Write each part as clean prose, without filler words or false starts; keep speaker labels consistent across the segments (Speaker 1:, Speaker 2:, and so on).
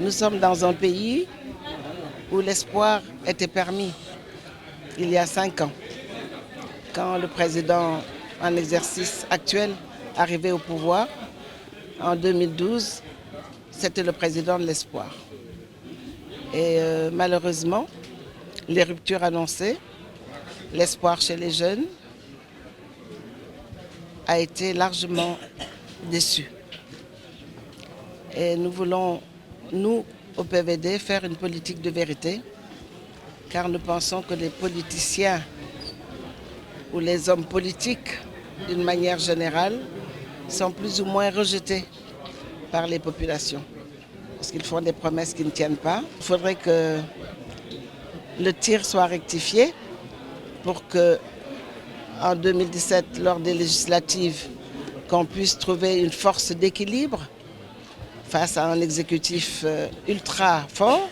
Speaker 1: Nous sommes dans un pays où l'espoir était permis il y a 5 ans, quand le président en exercice actuel arrivait au pouvoir. En 2012, c'était le président de l'espoir. Et malheureusement, les ruptures annoncées, l'espoir chez les jeunes a été largement déçu. Et nous voulons, nous, au PVD, faire une politique de vérité, car nous pensons que les politiciens ou les hommes politiques, d'une manière générale, sont plus ou moins rejetés par les populations, parce qu'ils font des promesses qui ne tiennent pas. Il faudrait que le tir soit rectifié pour que, en 2017, lors des législatives, qu'on puisse trouver une force d'équilibre face à un exécutif ultra fort,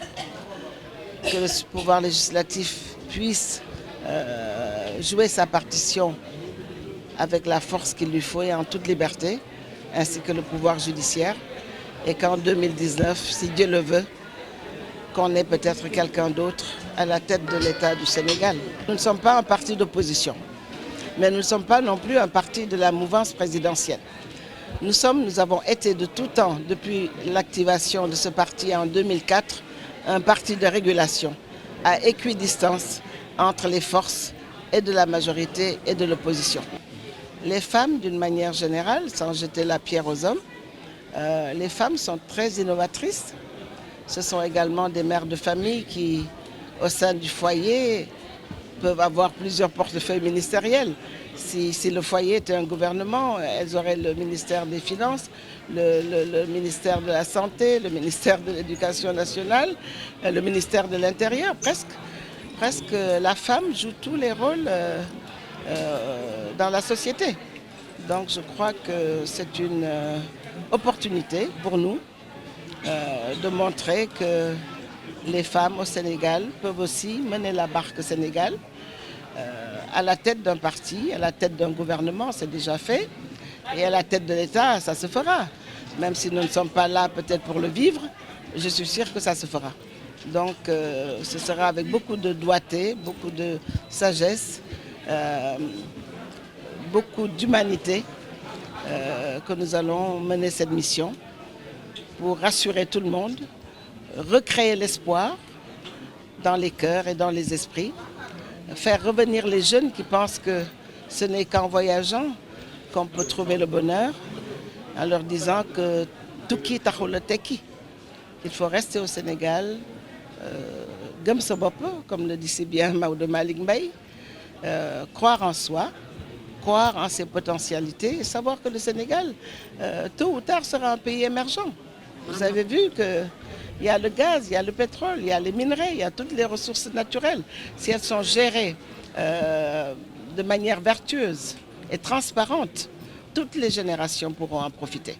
Speaker 1: que le pouvoir législatif puisse jouer sa partition avec la force qu'il lui faut et en toute liberté, ainsi que le pouvoir judiciaire, et qu'en 2019, si Dieu le veut, qu'on ait peut-être quelqu'un d'autre à la tête de l'État du Sénégal. Nous ne sommes pas un parti d'opposition, mais nous ne sommes pas non plus un parti de la mouvance présidentielle. Nous avons été de tout temps, depuis l'activation de ce parti en 2004, un parti de régulation à équidistance entre les forces et de la majorité et de l'opposition. Les femmes, d'une manière générale, sans jeter la pierre aux hommes, les femmes sont très innovatrices. Ce sont également des mères de famille qui, au sein du foyer, peuvent avoir plusieurs portefeuilles ministériels. Si le foyer était un gouvernement, elles auraient le ministère des Finances, le ministère de la Santé, le ministère de l'Éducation nationale, le ministère de l'Intérieur. Presque la femme joue tous les rôles dans la société. Donc je crois que c'est une opportunité pour nous de montrer que les femmes au Sénégal peuvent aussi mener la barque Sénégal à la tête d'un parti, à la tête d'un gouvernement, c'est déjà fait. Et à la tête de l'État, ça se fera. Même si nous ne sommes pas là peut-être pour le vivre, je suis sûre que ça se fera. Donc ce sera avec beaucoup de doigté, beaucoup de sagesse, beaucoup d'humanité que nous allons mener cette mission pour rassurer tout le monde, recréer l'espoir dans les cœurs et dans les esprits, faire revenir les jeunes qui pensent que ce n'est qu'en voyageant qu'on peut trouver le bonheur, en leur disant que Tuki taxul a tekki. Il faut rester au Sénégal, gëm sa bopp, comme le dit si bien Maodo Malick Mbaye, croire en soi, croire en ses potentialités et savoir que le Sénégal, tôt ou tard, sera un pays émergent. Vous avez vu qu'il y a le gaz, il y a le pétrole, il y a les minerais, il y a toutes les ressources naturelles. Si elles sont gérées de manière vertueuse et transparente, toutes les générations pourront en profiter.